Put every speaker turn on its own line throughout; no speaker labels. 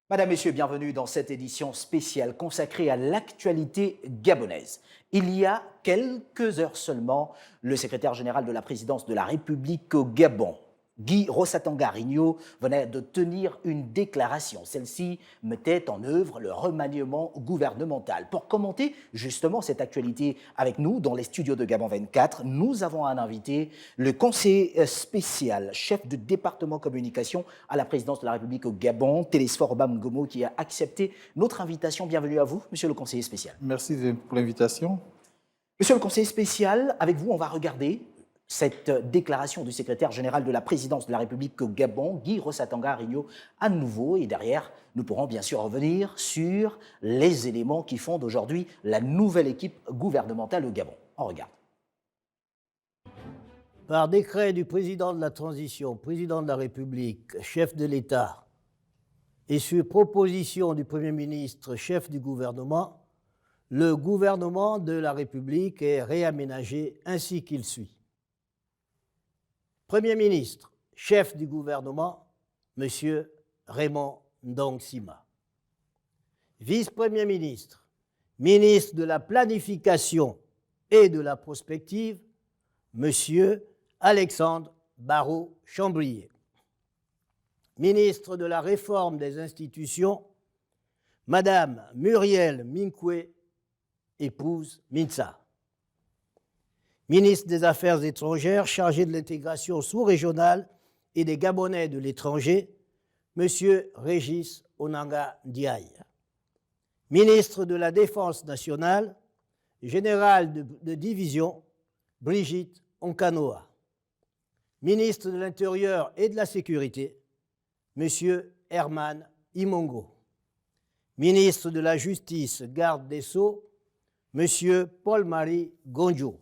Madame, Messieurs, bienvenue dans cette édition spéciale consacrée à l'actualité gabonaise. Il y a quelques heures seulement, le secrétaire général de la présidence de la République au Gabon, Guy Rossatanga Rigno, venait de tenir une déclaration. Celle-ci mettait en œuvre le remaniement gouvernemental. Pour commenter justement cette actualité avec nous dans les studios de Gabon 24, nous avons un invité, le conseiller spécial, chef de département communication à la présidence de la République au Gabon, Télésphore Obam Ngomo, qui a accepté notre invitation. Bienvenue à vous, monsieur le conseiller spécial.
Merci pour l'invitation.
Monsieur le conseiller spécial, avec vous, on va regarder cette déclaration du secrétaire général de la présidence de la République au Gabon, Guy Rossatanga Rigno, à nouveau. Et derrière, nous pourrons bien sûr revenir sur les éléments qui fondent aujourd'hui la nouvelle équipe gouvernementale au Gabon. On regarde.
Par décret du président de la transition, président de la République, chef de l'État, et sur proposition du Premier ministre, chef du gouvernement, le gouvernement de la République est réaménagé ainsi qu'il suit. Premier ministre, chef du gouvernement, M. Raymond Ndong Sima. Vice-premier ministre, ministre de la planification et de la prospective, M. Alexandre Barrot-Chambrier. Ministre de la réforme des institutions, Madame Muriel Minkwe, épouse Minsa. Ministre des Affaires étrangères, chargé de l'intégration sous-régionale et des Gabonais de l'étranger, M. Régis Onanga Ndiaye. Ministre de la Défense nationale, général de division, Brigitte Onkanoa. Ministre de l'Intérieur et de la Sécurité, M. Herman Imongo. Ministre de la Justice, garde des Sceaux, M. Paul-Marie Gonjo.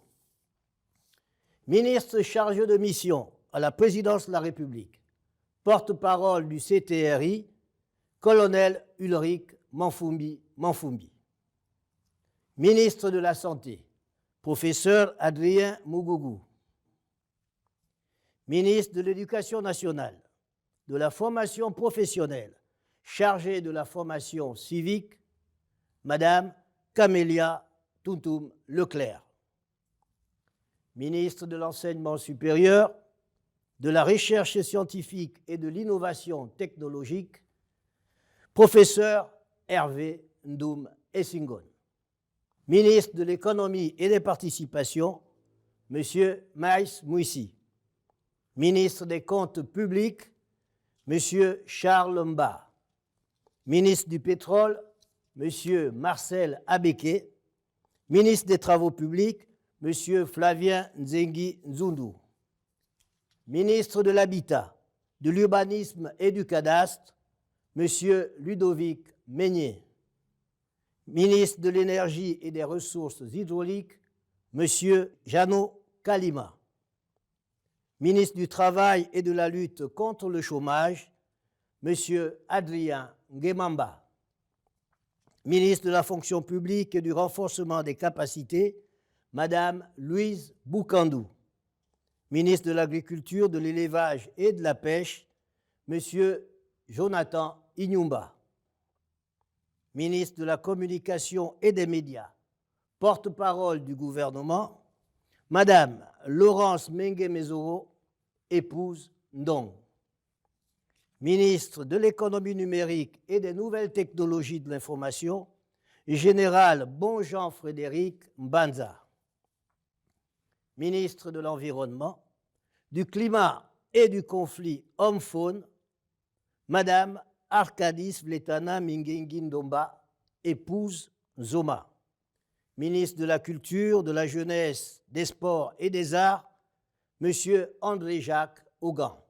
Ministre chargé de mission à la présidence de la République, porte-parole du CTRI, colonel Ulrich Manfumbi. Ministre de la Santé, professeur Adrien Mougougou. Ministre de l'Éducation nationale, de la formation professionnelle, chargée de la formation civique, Madame Camélia Toutoum Leclerc. Ministre de l'Enseignement supérieur, de la Recherche scientifique et de l'Innovation technologique, professeur Hervé Ndoum Essingon. Ministre de l'Économie et des Participations, M. Maïs Mouissi. Ministre des Comptes publics, M. Charles Mba. Ministre du Pétrole, M. Marcel Abeke. Ministre des Travaux publics, M. Flavien Nzengi Nzundu. Ministre de l'Habitat, de l'Urbanisme et du Cadastre, M. Ludovic Meignet. Ministre de l'Énergie et des Ressources hydrauliques, M. Jeannot Kalima. Ministre du Travail et de la lutte contre le chômage, M. Adrien Nguemamba. Ministre de la Fonction publique et du renforcement des capacités, Madame Louise Boukandou. Ministre de l'Agriculture, de l'Élevage et de la Pêche, M. Jonathan Inyumba. Ministre de la Communication et des Médias, porte-parole du gouvernement, Madame Laurence Mengue-Mezoro, épouse Ndong. Ministre de l'Économie numérique et des Nouvelles technologies de l'information, Général Bonjean-Frédéric Mbanza. Ministre de l'Environnement, du Climat et du Conflit Homme-Faune, Madame Arkadis Vletana Mingengi Ndomba, épouse Zoma. Ministre de la Culture, de la Jeunesse, des Sports et des Arts, M. André-Jacques Augan.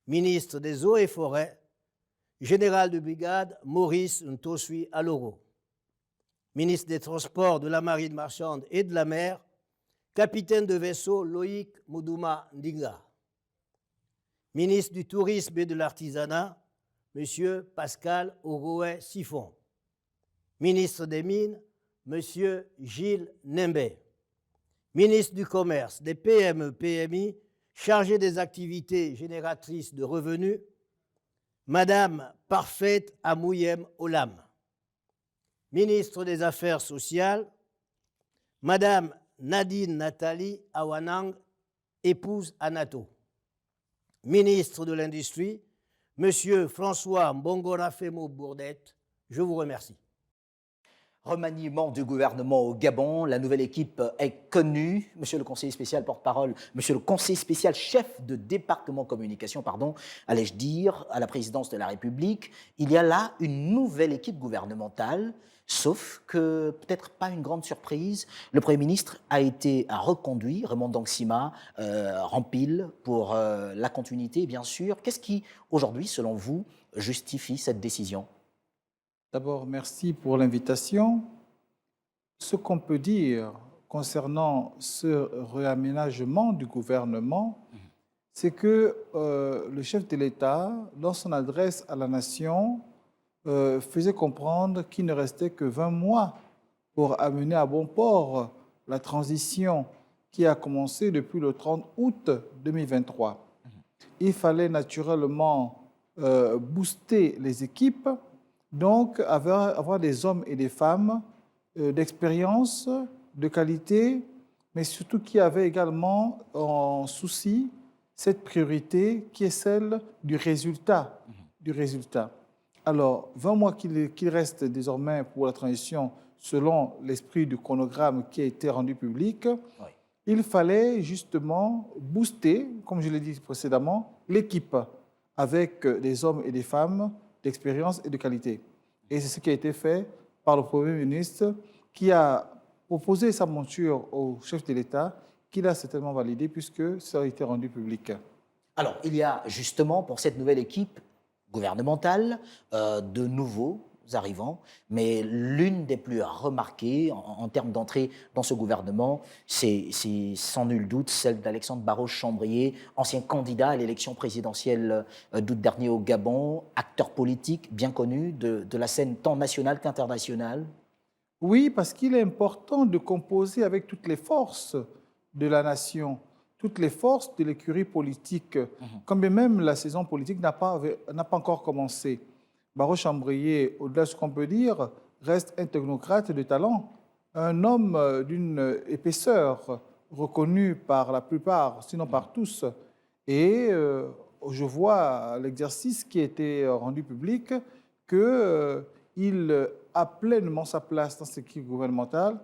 Ministre des Eaux et Forêts, Général de brigade Maurice Ntosui Aloro. Ministre des Transports, de la Marine marchande et de la mer, Capitaine de vaisseau Loïc Moudouma Ndinga. Ministre du Tourisme et de l'Artisanat, M. Pascal Oroé Siphon. Ministre des Mines, M. Gilles Nembe. Ministre du Commerce, des PME, PMI, chargé des activités génératrices de revenus, Madame Parfaite Amouyem Olam, ministre des Affaires sociales, Madame Nadine Nathalie Awanang, épouse Anato, ministre de l'Industrie, Monsieur François Mbongora-Femo Bourdette, je vous remercie.
Remaniement du gouvernement au Gabon, la nouvelle équipe est connue. Monsieur le conseiller spécial porte-parole, monsieur le conseiller spécial chef de département communication, pardon, allais-je dire, à la présidence de la République, il y a là une nouvelle équipe gouvernementale, sauf que, peut-être pas une grande surprise, le Premier ministre a été reconduit, Raymond Dangsima, rempile pour la continuité, bien sûr. Qu'est-ce qui, aujourd'hui, selon vous, justifie cette décision ?
D'abord, merci pour l'invitation. Ce qu'on peut dire concernant ce réaménagement du gouvernement, c'est que le chef de l'État, dans son adresse à la nation, faisait comprendre qu'il ne restait que 20 mois pour amener à bon port la transition qui a commencé depuis le 30 août 2023. Il fallait naturellement booster les équipes, donc avoir des hommes et des femmes d'expérience, de qualité, mais surtout qui avaient également en souci cette priorité qui est celle du résultat. Alors, 20 mois qu'il reste désormais pour la transition selon l'esprit du chronogramme qui a été rendu public, oui. Il fallait justement booster, comme je l'ai dit précédemment, l'équipe avec des hommes et des femmes d'expérience et de qualité. Et c'est ce qui a été fait par le Premier ministre qui a proposé sa monture au chef de l'État, qu'il a certainement validé puisque ça a été rendu public.
Alors, il y a justement pour cette nouvelle équipe gouvernementale de nouveaux arrivants, mais l'une des plus remarquées en termes d'entrée dans ce gouvernement, c'est sans nul doute celle d'Alexandre Barros-Chambrier, ancien candidat à l'élection présidentielle d'août dernier au Gabon, acteur politique bien connu de la scène tant nationale qu'internationale.
Oui, parce qu'il est important de composer avec toutes les forces de la nation, toutes les forces de l'écurie politique, quand bien même la saison politique n'a pas encore commencé. Barros-Chambrier, au-delà de ce qu'on peut dire, reste un technocrate de talent, un homme d'une épaisseur reconnue par la plupart, sinon par tous. Et je vois à l'exercice qui a été rendu public qu'il a pleinement sa place dans cette équipe gouvernementale.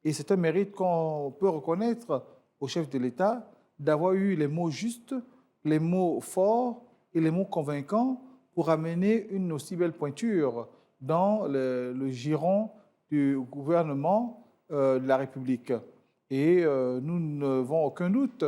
Et c'est un mérite qu'on peut reconnaître au chef de l'État d'avoir eu les mots justes, les mots forts et les mots convaincants pour amener une aussi belle pointure dans le giron du gouvernement de la République. Et nous n'avons aucun doute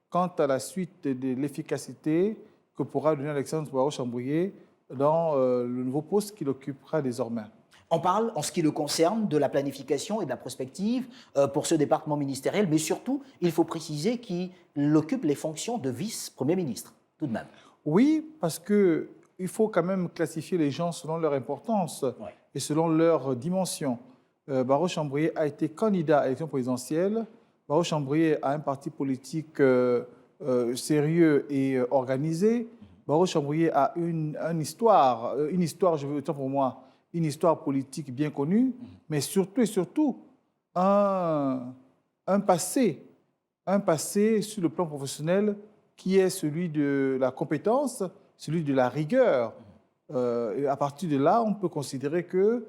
quant à la suite de l'efficacité que pourra donner Alexandre Barros-Chambrier dans le nouveau poste qu'il occupera désormais.
On parle, en ce qui le concerne, de la planification et de la prospective pour ce département ministériel, mais surtout, il faut préciser qu'il occupe les fonctions de vice-premier ministre, tout de même.
Oui, parce que il faut quand même classifier les gens selon leur importance et selon leur dimension. Barros-Chambrier a été candidat à l'élection présidentielle. Barros-Chambrier a un parti politique sérieux et organisé. Barros-Chambrier a une histoire, je veux dire pour moi, une histoire politique bien connue, mais surtout et surtout un passé sur le plan professionnel qui est celui de la compétence, celui de la rigueur. Et à partir de là, on peut considérer que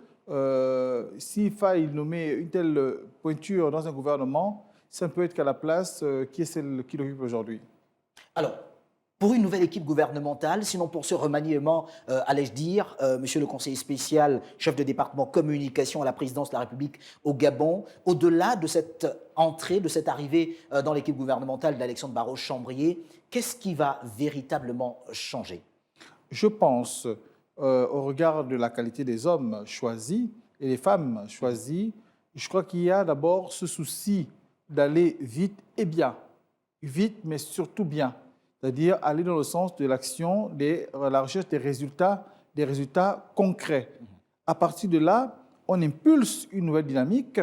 s'il faille nommer une telle pointure dans un gouvernement, ça ne peut être qu'à la place qui est celle qu'il occupe aujourd'hui.
Alors, pour une nouvelle équipe gouvernementale, sinon pour ce remaniement, allais-je dire, monsieur le conseiller spécial, chef de département communication à la présidence de la République au Gabon, au-delà de cette entrée, de cette arrivée dans l'équipe gouvernementale d'Alexandre Barros-Chambrier, qu'est-ce qui va véritablement changer?
Je pense, au regard de la qualité des hommes choisis et des femmes choisies, je crois qu'il y a d'abord ce souci d'aller vite et bien. Vite, mais surtout bien. C'est-à-dire aller dans le sens de l'action, de la recherche des résultats concrets. À partir de là, on impulse une nouvelle dynamique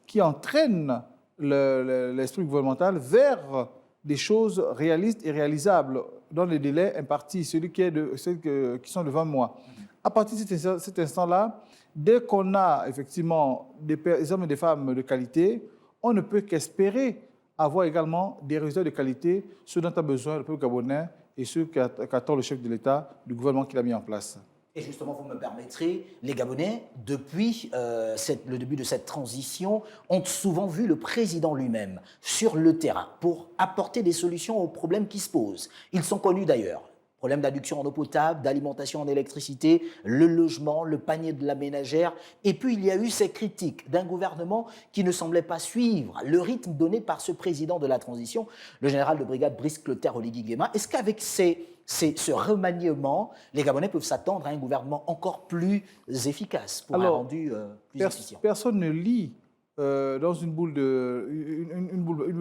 qui entraîne l'esprit gouvernemental vers des choses réalistes et réalisables dans les délais impartis, ceux qui sont devant moi. À partir de cet instant-là, dès qu'on a effectivement des hommes et des femmes de qualité, on ne peut qu'espérer avoir également des résultats de qualité, ce dont a besoin le peuple gabonais et ce qu'attend le chef de l'État du gouvernement qu'il a mis en place.
Et justement, vous me permettrez, les Gabonais, depuis le début de cette transition, ont souvent vu le président lui-même sur le terrain pour apporter des solutions aux problèmes qui se posent. Ils sont connus d'ailleurs. Problème d'adduction en eau potable, d'alimentation en électricité, le logement, le panier de la ménagère. Et puis, il y a eu ces critiques d'un gouvernement qui ne semblait pas suivre le rythme donné par ce président de la transition, le général de brigade Brice Clotaire Oligui Nguema. Est-ce qu'avec ce remaniement, les Gabonais peuvent s'attendre à un gouvernement encore plus efficace pour un rendu plus efficient?
Personne ne lit dans une boule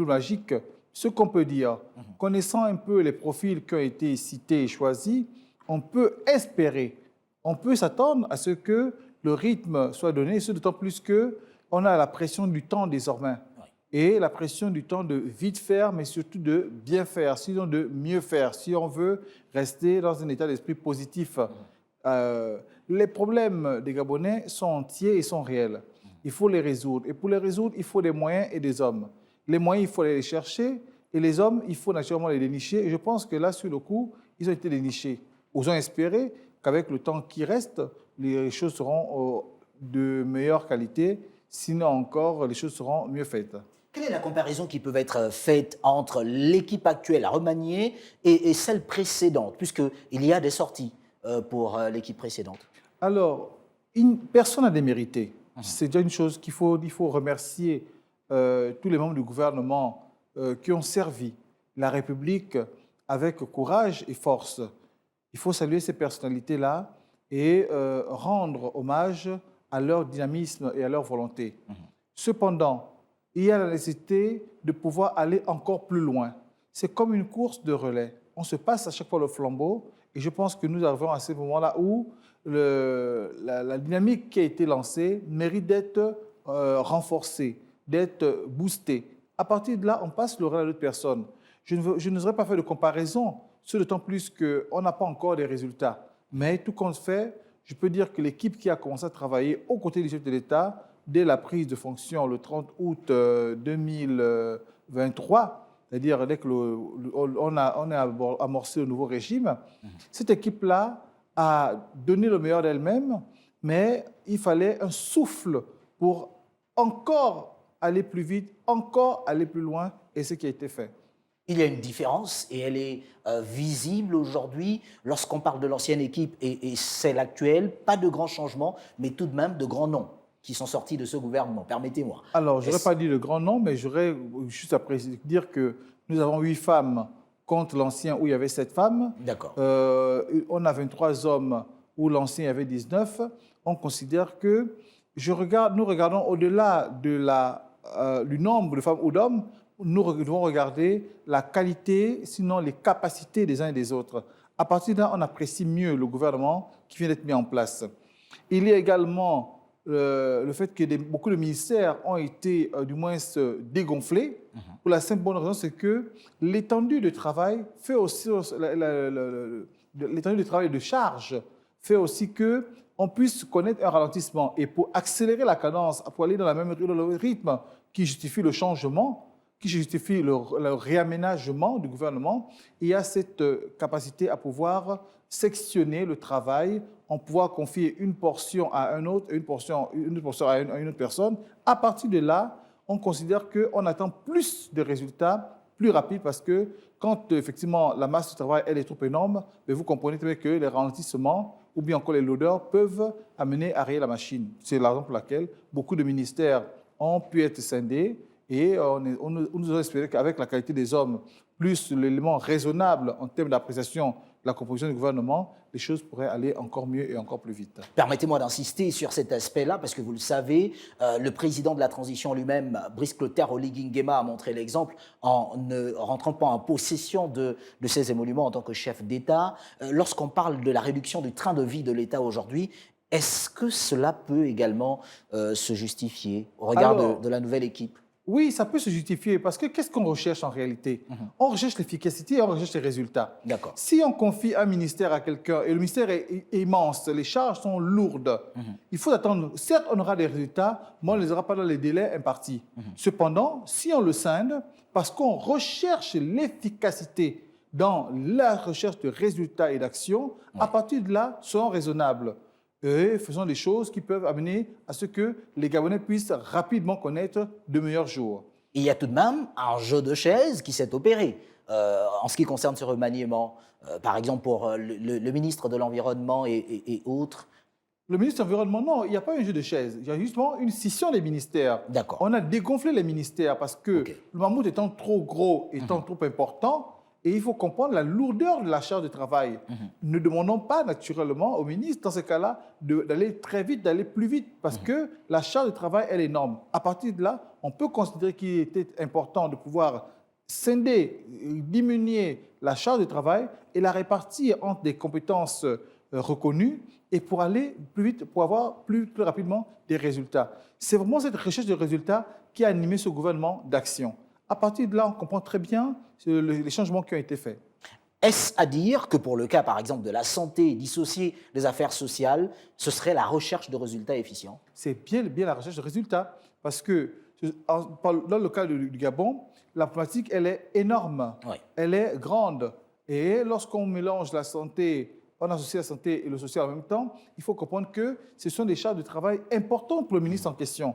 magique ce qu'on peut dire. Connaissant un peu les profils qui ont été cités et choisis, on peut espérer, on peut s'attendre à ce que le rythme soit donné, ce d'autant plus qu'on a la pression du temps désormais. Et la pression du temps de vite faire, mais surtout de bien faire, sinon de mieux faire, si on veut rester dans un état d'esprit positif. Les problèmes des Gabonais sont entiers et sont réels. Il faut les résoudre. Et pour les résoudre, il faut des moyens et des hommes. Les moyens, il faut aller les chercher. Et les hommes, il faut naturellement les dénicher. Et je pense que là, sur le coup, ils ont été dénichés. Osons espérer qu'avec le temps qui reste, les choses seront de meilleure qualité. Sinon encore, les choses seront mieux faites.
Quelle est la comparaison qui peut être faite entre l'équipe actuelle à remanier et celle précédente, puisqu'il y a des sorties pour l'équipe précédente?
Alors, personne n'a démérité. C'est déjà une chose qu'il faut remercier tous les membres du gouvernement qui ont servi la République avec courage et force. Il faut saluer ces personnalités-là et rendre hommage à leur dynamisme et à leur volonté. Cependant, il y a la nécessité de pouvoir aller encore plus loin. C'est comme une course de relais. On se passe à chaque fois le flambeau et je pense que nous arrivons à ce moment-là où la dynamique qui a été lancée mérite d'être renforcée, d'être boostée. À partir de là, on passe le relais à d'autres personnes. Je n'oserais pas faire de comparaison, ce d'autant plus qu'on n'a pas encore des résultats. Mais tout compte fait, je peux dire que l'équipe qui a commencé à travailler aux côtés du chef de l'État, dès la prise de fonction le 30 août 2023, c'est-à-dire dès qu'on a amorcé le nouveau régime, cette équipe-là a donné le meilleur d'elle-même, mais il fallait un souffle pour encore aller plus vite, encore aller plus loin, et ce qui a été fait.
Il y a une différence et elle est visible aujourd'hui lorsqu'on parle de l'ancienne équipe et celle actuelle. Pas de grands changements, mais tout de même de grands noms qui sont sortis de ce gouvernement. Permettez-moi.
Alors, je n'aurais pas dit de grands noms, mais j'aurais juste à dire que nous avons 8 femmes contre l'ancien où il y avait 7 femmes.
D'accord.
On a 23 hommes où l'ancien il y avait 19. On considère que nous regardons au-delà du nombre de femmes ou d'hommes, nous devons regarder la qualité, sinon les capacités des uns et des autres. À partir de là, on apprécie mieux le gouvernement qui vient d'être mis en place. Il y a également le fait que beaucoup de ministères ont été du moins dégonflés. Pour la simple bonne raison, c'est que l'étendue de travail fait aussi l'étendue de travail de charge fait aussi que on puisse connaître un ralentissement. Et pour accélérer la cadence, pour aller dans le rythme qui justifie le changement, qui justifie le réaménagement du gouvernement, il y a cette capacité à pouvoir sectionner le travail, en pouvoir confier une portion à un autre, une portion à une autre personne. À partir de là, on considère qu'on attend plus de résultats plus rapides parce que quand effectivement la masse de travail elle est trop énorme, vous comprenez très bien que les ralentissements ou bien encore les loaders peuvent amener à rayer la machine. C'est la raison pour laquelle beaucoup de ministères ont pu être scindés et on nous a espéré qu'avec la qualité des hommes, plus l'élément raisonnable en termes d'appréciation de la composition du gouvernement, les choses pourraient aller encore mieux et encore plus vite.
Permettez-moi d'insister sur cet aspect-là, parce que vous le savez, le président de la transition lui-même, Brice Clotaire Oligui Nguema, a montré l'exemple en ne rentrant pas en possession de ses émoluments en tant que chef d'État. Lorsqu'on parle de la réduction du train de vie de l'État aujourd'hui, est-ce que cela peut également se justifier au regard de la nouvelle équipe ?
Oui, ça peut se justifier parce que qu'est-ce qu'on recherche en réalité? On recherche l'efficacité et on recherche les résultats.
D'accord.
Si on confie un ministère à quelqu'un et le ministère est immense, les charges sont lourdes, il faut attendre. Certes, on aura des résultats, mais on ne les aura pas dans les délais impartis. Cependant, si on le scinde, parce qu'on recherche l'efficacité dans la recherche de résultats et d'actions, à partir de là, soyons raisonnables. Et faisons des choses qui peuvent amener à ce que les Gabonais puissent rapidement connaître de meilleurs jours.
Il y a tout de même un jeu de chaises qui s'est opéré en ce qui concerne ce remaniement. Par exemple, pour le ministre de l'Environnement et autres.
Le ministre de l'Environnement, non, il n'y a pas un jeu de chaises. Il y a justement une scission des ministères.
D'accord.
On a dégonflé les ministères parce que le mammouth étant trop gros, étant trop important, et il faut comprendre la lourdeur de la charge de travail. Ne demandons pas naturellement au ministre, dans ce cas-là, d'aller très vite, d'aller plus vite, parce que la charge de travail, elle est énorme. À partir de là, on peut considérer qu'il était important de pouvoir scinder, diminuer la charge de travail et la répartir entre des compétences reconnues et pour aller plus vite, pour avoir plus rapidement des résultats. C'est vraiment cette recherche de résultats qui a animé ce gouvernement d'action. À partir de là, on comprend très bien les changements qui ont été faits.
Est-ce à dire que pour le cas, par exemple, de la santé dissociée des affaires sociales, ce serait la recherche de résultats efficients?
C'est bien la recherche de résultats, parce que dans le cas du Gabon, la problématique, elle est énorme, elle est grande. Et lorsqu'on mélange la santé, on associe la santé et le social en même temps, il faut comprendre que ce sont des charges de travail importantes pour le ministre en question.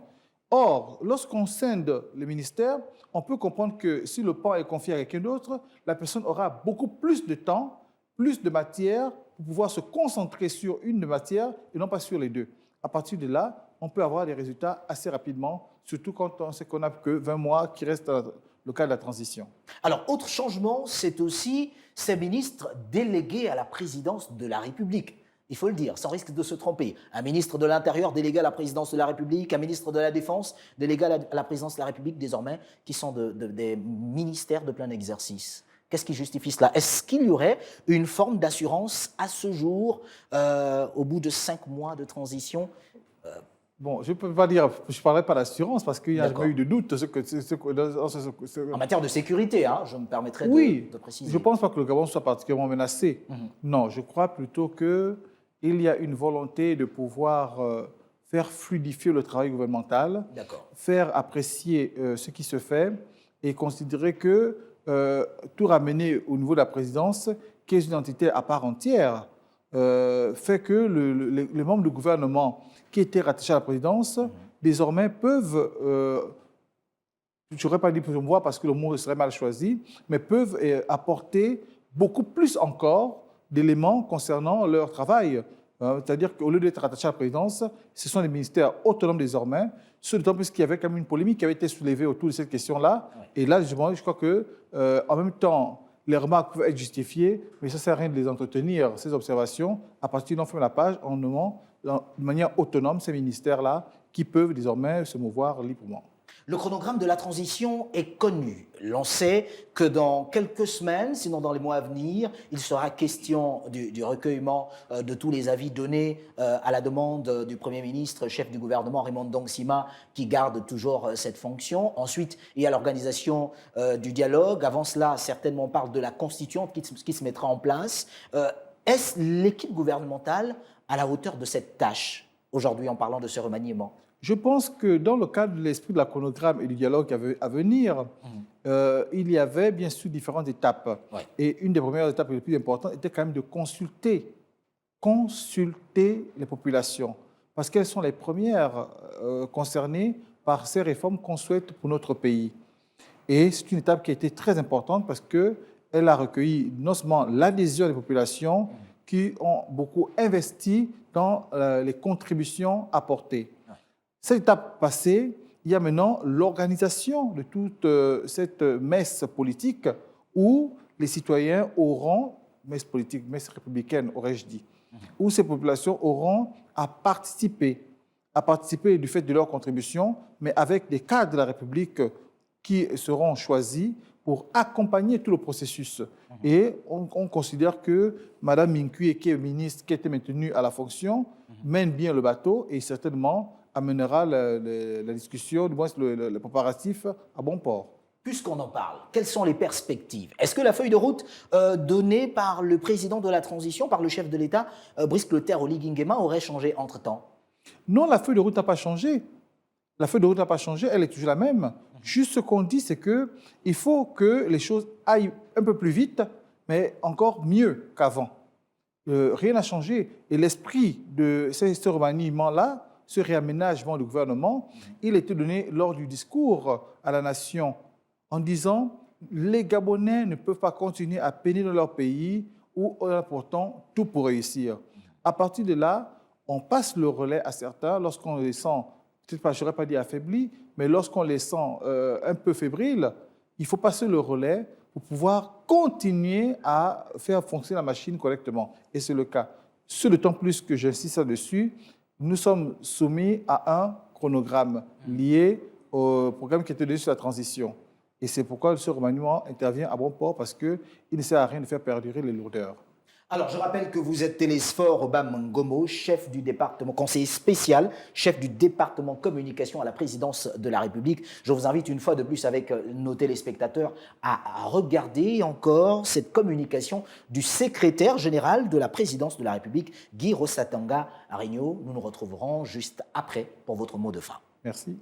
Or, lorsqu'on scinde les ministères, on peut comprendre que si le pan est confié à quelqu'un d'autre, la personne aura beaucoup plus de temps, plus de matière pour pouvoir se concentrer sur une matière et non pas sur les deux. À partir de là, on peut avoir des résultats assez rapidement, surtout quand on sait qu'on n'a que 20 mois qui restent dans le cas de la transition.
Alors, autre changement, c'est aussi ces ministres délégués à la présidence de la République. Il faut le dire, sans risque de se tromper. Un ministre de l'Intérieur délégué à la présidence de la République, un ministre de la Défense délégué à la présidence de la République, désormais, qui sont des ministères de plein exercice. Qu'est-ce qui justifie cela? Est-ce qu'il y aurait une forme d'assurance à ce jour, au bout de 5 mois de transition?
Bon, je ne peux pas dire, je ne parlerai pas d'assurance parce qu'il n'y a jamais eu de doute.
En matière de sécurité, hein, je me permettrai de préciser.
Je ne pense pas que le Gabon soit particulièrement menacé. Non, je crois plutôt qu'il y a une volonté de pouvoir faire fluidifier le travail gouvernemental, faire apprécier ce qui se fait et considérer que tout ramener au niveau de la présidence, qui est une entité à part entière, fait que les membres du gouvernement qui étaient rattachés à la présidence, désormais peuvent, je n'aurais pas dit promouvoir parce que le mot serait mal choisi, mais peuvent apporter beaucoup plus encore d'éléments concernant leur travail. C'est-à-dire qu'au lieu d'être rattachés à la présidence, ce sont des ministères autonomes désormais, d'autant plus qu'il y avait quand même une polémique qui avait été soulevée autour de cette question-là. Et là, je crois qu'en même temps, les remarques peuvent être justifiées, mais ça ne sert à rien de les entretenir, ces observations. À partir d'on ferme la page en nommant de manière autonome ces ministères-là qui peuvent désormais se mouvoir librement.
Le chronogramme de la transition est connu. L'on sait que dans quelques semaines, sinon dans les mois à venir, il sera question du recueillement de tous les avis donnés à la demande du Premier ministre, chef du gouvernement, Raymond Ndong Sima, qui garde toujours cette fonction. Ensuite, il y a l'organisation du dialogue. Avant cela, certainement, on parle de la constituante qui se mettra en place. Est-ce l'équipe gouvernementale à la hauteur de cette tâche, aujourd'hui, en parlant de ce remaniement?
Je pense que dans le cadre de l'esprit de la chronogramme et du dialogue à venir, il y avait bien sûr différentes étapes. Et une des premières étapes les plus importantes était quand même de consulter les populations, parce qu'elles sont les premières concernées par ces réformes qu'on souhaite pour notre pays. Et c'est une étape qui a été très importante parce qu'elle a recueilli non seulement l'adhésion des populations qui ont beaucoup investi dans les contributions apportées. Cette étape passée, il y a maintenant l'organisation de toute cette messe politique où les citoyens auront, messe politique, messe républicaine, aurais-je dit, où ces populations auront à participer du fait de leur contribution, mais avec des cadres de la République qui seront choisis pour accompagner tout le processus. Et on considère que Mme Minkué, qui est ministre, qui a été maintenue à la fonction, mène bien le bateau et certainement amènera la discussion, du moins le préparatif, à bon port.
Puisqu'on en parle, quelles sont les perspectives? Est-ce que la feuille de route donnée par le président de la transition, par le chef de l'État, Brice Clotaire Oligui Nguema, aurait changé entre-temps?
Non, la feuille de route n'a pas changé. La feuille de route n'a pas changé, elle est toujours la même. Juste ce qu'on dit, c'est qu'il faut que les choses aillent un peu plus vite, mais encore mieux qu'avant. Rien n'a changé. Et l'esprit de ce remaniement-là, ce réaménagement du gouvernement, il était donné lors du discours à la nation en disant « Les Gabonais ne peuvent pas continuer à peiner dans leur pays où on a pourtant tout pour réussir ». À partir de là, on passe le relais à certains lorsqu'on les sent, peut-être pas, je n'aurais pas dit affaiblis, mais lorsqu'on les sent un peu fébriles, il faut passer le relais pour pouvoir continuer à faire fonctionner la machine correctement. Et c'est le cas. Ce d'autant plus que j'insiste là-dessus, nous sommes soumis à un chronogramme lié au programme qui était donné sur la transition. Et c'est pourquoi ce remaniement intervient à bon port, parce qu'il ne sert à rien de faire perdurer les lourdeurs.
Alors, je rappelle que vous êtes Télésphore Obam Ngomo, chef du département, conseiller spécial, chef du département communication à la présidence de la République. Je vous invite une fois de plus avec nos téléspectateurs à regarder encore cette communication du secrétaire général de la présidence de la République, Guy Rosatanga Arigno. Nous nous retrouverons juste après pour votre mot de fin.
Merci.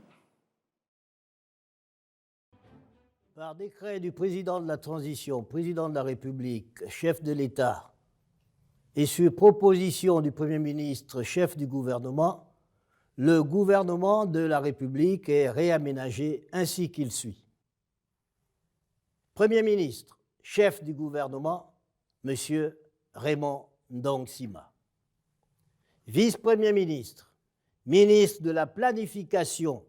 Par décret du président de la transition, président de la République, chef de l'État, et sur proposition du Premier ministre, chef du gouvernement, le gouvernement de la République est réaménagé ainsi qu'il suit. Premier ministre, chef du gouvernement, M. Raymond Ndong Sima. Vice-premier ministre, ministre de la planification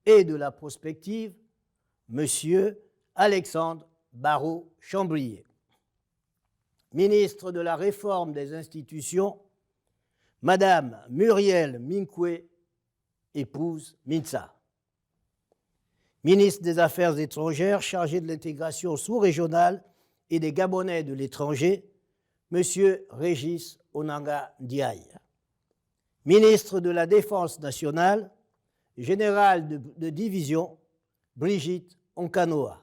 et de la prospective, M. Alexandre Barrot-Chambrier. Ministre de la Réforme des institutions, Madame Muriel Minkwe, épouse Minsa. Ministre des Affaires étrangères, chargé de l'intégration sous-régionale et des Gabonais de l'étranger, Monsieur Régis Onanga Ndiaye. Ministre de la Défense nationale, général de division, Brigitte Onkanoa.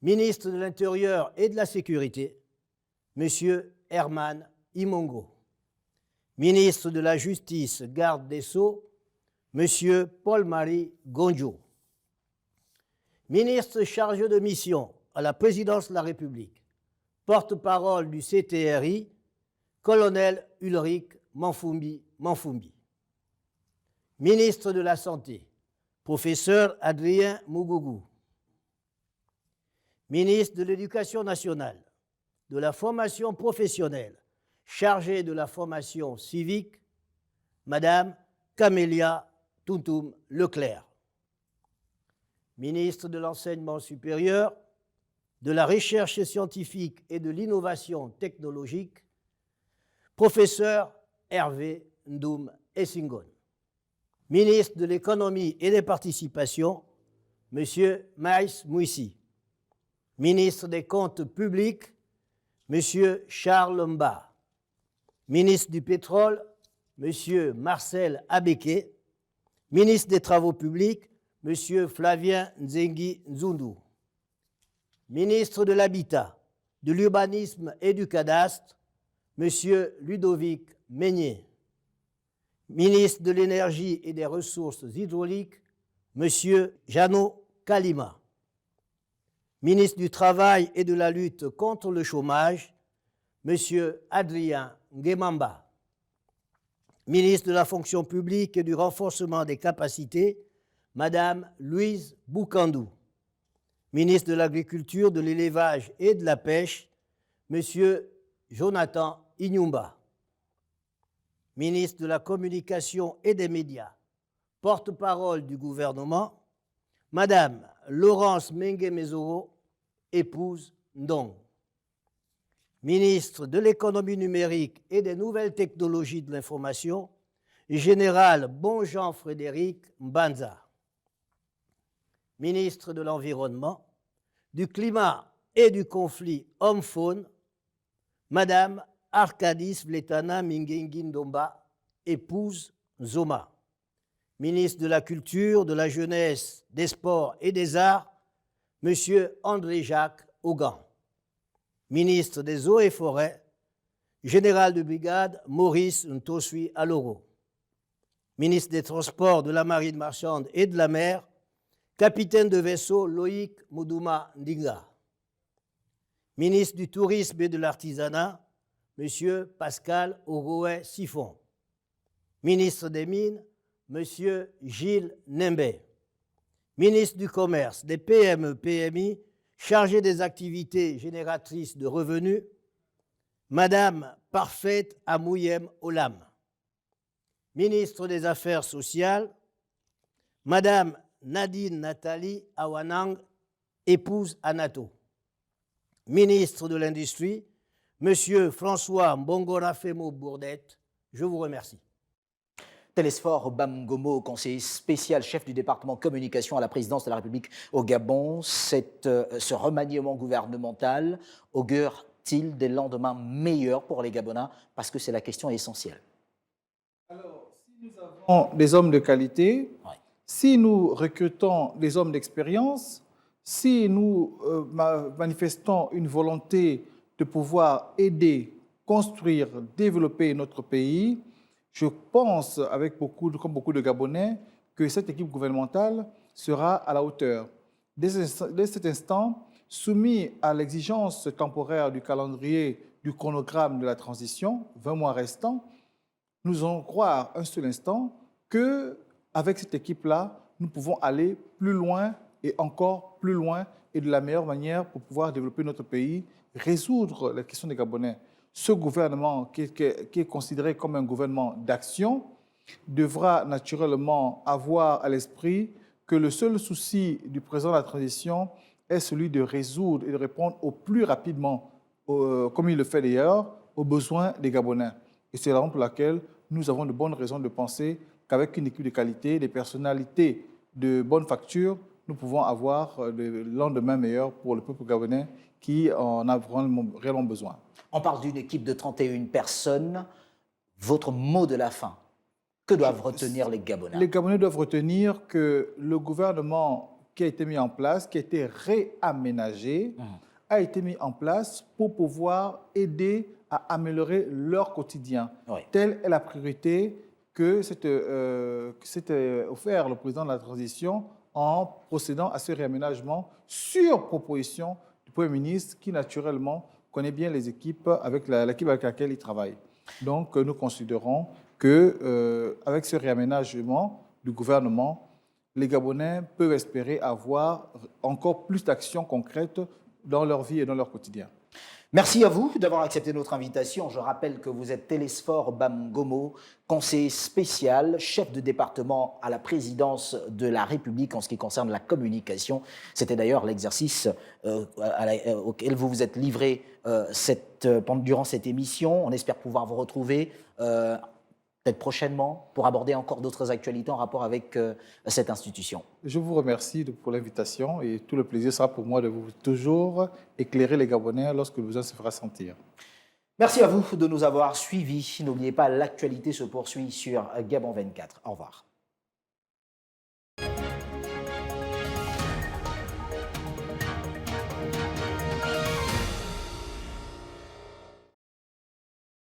Ministre de l'Intérieur et de la Sécurité, Monsieur Herman Imongo. Ministre de la Justice, garde des Sceaux, Monsieur Paul-Marie Gonjo. Ministre chargé de mission à la présidence de la République, porte-parole du CTRI, colonel Ulrich Manfumbi. Ministre de la Santé, professeur Adrien Mougougou. Ministre de l'Éducation nationale, de la formation professionnelle, chargée de la formation civique, Madame Camélia Toutoum Leclerc. Ministre de l'Enseignement supérieur, de la Recherche scientifique et de l'Innovation technologique, professeur Hervé Ndoum Essingon. Ministre de l'Économie et des Participations, Monsieur Maïs Mouissi. Ministre des Comptes publics, Monsieur Charles Mba. Ministre du Pétrole, Monsieur Marcel Abeke. Ministre des Travaux publics, Monsieur Flavien Nzengi Nzundu. Ministre de l'Habitat, de l'Urbanisme et du Cadastre, Monsieur Ludovic Meignet. Ministre de l'Énergie et des Ressources hydrauliques, Monsieur Jeannot Kalima. Ministre du Travail et de la lutte contre le chômage, Monsieur Adrien Nguemamba. Ministre de la Fonction publique et du renforcement des capacités, Madame Louise Boukandou. Ministre de l'Agriculture, de l'Élevage et de la Pêche, Monsieur Jonathan Inyumba. Ministre de la Communication et des Médias, porte-parole du gouvernement, Madame Laurence Mengue-Mezoro, épouse Ndong. Ministre de l'Économie numérique et des Nouvelles technologies de l'information, Général Bonjean-Frédéric Mbanza. Ministre de l'Environnement, du Climat et du Conflit Homme-Faune, Madame Arkadis Vletana Mingengi Ndomba, épouse Zoma. ministre de la Culture, de la Jeunesse, des Sports et des Arts, M. André-Jacques Augan. Ministre des Eaux et Forêts, général de brigade Maurice Ntosui Aloro. Ministre des Transports, de la Marine marchande et de la mer, capitaine de vaisseau Loïc Moudouma Ndinga. Ministre du Tourisme et de l'Artisanat, M. Pascal Oroé Siphon. Ministre des Mines, M. Gilles Nembe. Ministre du Commerce, des PME-PMI, chargé des activités génératrices de revenus, Madame Parfaite Amouyem Olam. Ministre des Affaires sociales, Madame Nadine Nathalie Awanang, épouse Anato. Ministre de l'Industrie, Monsieur François Mbongora-Femo Bourdette, je vous remercie.
Télésphore Bamgomo, conseiller spécial, chef du département communication à la présidence de la République au Gabon, ce remaniement gouvernemental augure-t-il des lendemains meilleurs pour les Gabonais? Parce que c'est la question essentielle.
Alors, si nous avons des hommes de qualité,
Ouais.
si nous recrutons des hommes d'expérience, si nous manifestons une volonté de pouvoir aider, construire, développer notre pays, je pense, comme beaucoup de Gabonais, que cette équipe gouvernementale sera à la hauteur. Dès cet instant, soumis à l'exigence temporaire du calendrier, du chronogramme de la transition, 20 mois restants, nous allons croire un seul instant qu'avec cette équipe-là, nous pouvons aller plus loin et encore plus loin et de la meilleure manière pour pouvoir développer notre pays, résoudre la question des Gabonais. Ce gouvernement, qui est considéré comme un gouvernement d'action, devra naturellement avoir à l'esprit que le seul souci du président de la transition est celui de résoudre et de répondre au plus rapidement, comme il le fait d'ailleurs, aux besoins des Gabonais. Et c'est la raison pour laquelle nous avons de bonnes raisons de penser qu'avec une équipe de qualité, des personnalités de bonne facture, nous pouvons avoir le lendemain meilleur pour le peuple gabonais qui en a réellement besoin.
On parle d'une équipe de 31 personnes. Votre mot de la fin, que doivent retenir les Gabonais?
Les Gabonais doivent retenir que le gouvernement qui a été mis en place, qui a été réaménagé, a été mis en place pour pouvoir aider à améliorer leur quotidien.
Oui.
Telle est la priorité que s'était offert le président de la transition en procédant à ce réaménagement sur proposition du Premier ministre qui, naturellement, connaît bien les équipes avec l'équipe avec laquelle il travaille. Donc, nous considérons qu'avec ce réaménagement du gouvernement, les Gabonais peuvent espérer avoir encore plus d'actions concrètes dans leur vie et dans leur quotidien.
Merci à vous d'avoir accepté notre invitation. Je rappelle que vous êtes Télésphore Bamgomo, conseiller spécial, chef de département à la présidence de la République en ce qui concerne la communication. C'était d'ailleurs l'exercice auquel vous vous êtes livré durant cette émission. On espère pouvoir vous retrouver peut-être prochainement pour aborder encore d'autres actualités en rapport avec cette institution.
Je vous remercie pour l'invitation et tout le plaisir sera pour moi de vous toujours éclairer les Gabonais lorsque le besoin se fera sentir.
Merci à vous de nous avoir suivis. N'oubliez pas, l'actualité se poursuit sur Gabon 24. Au revoir.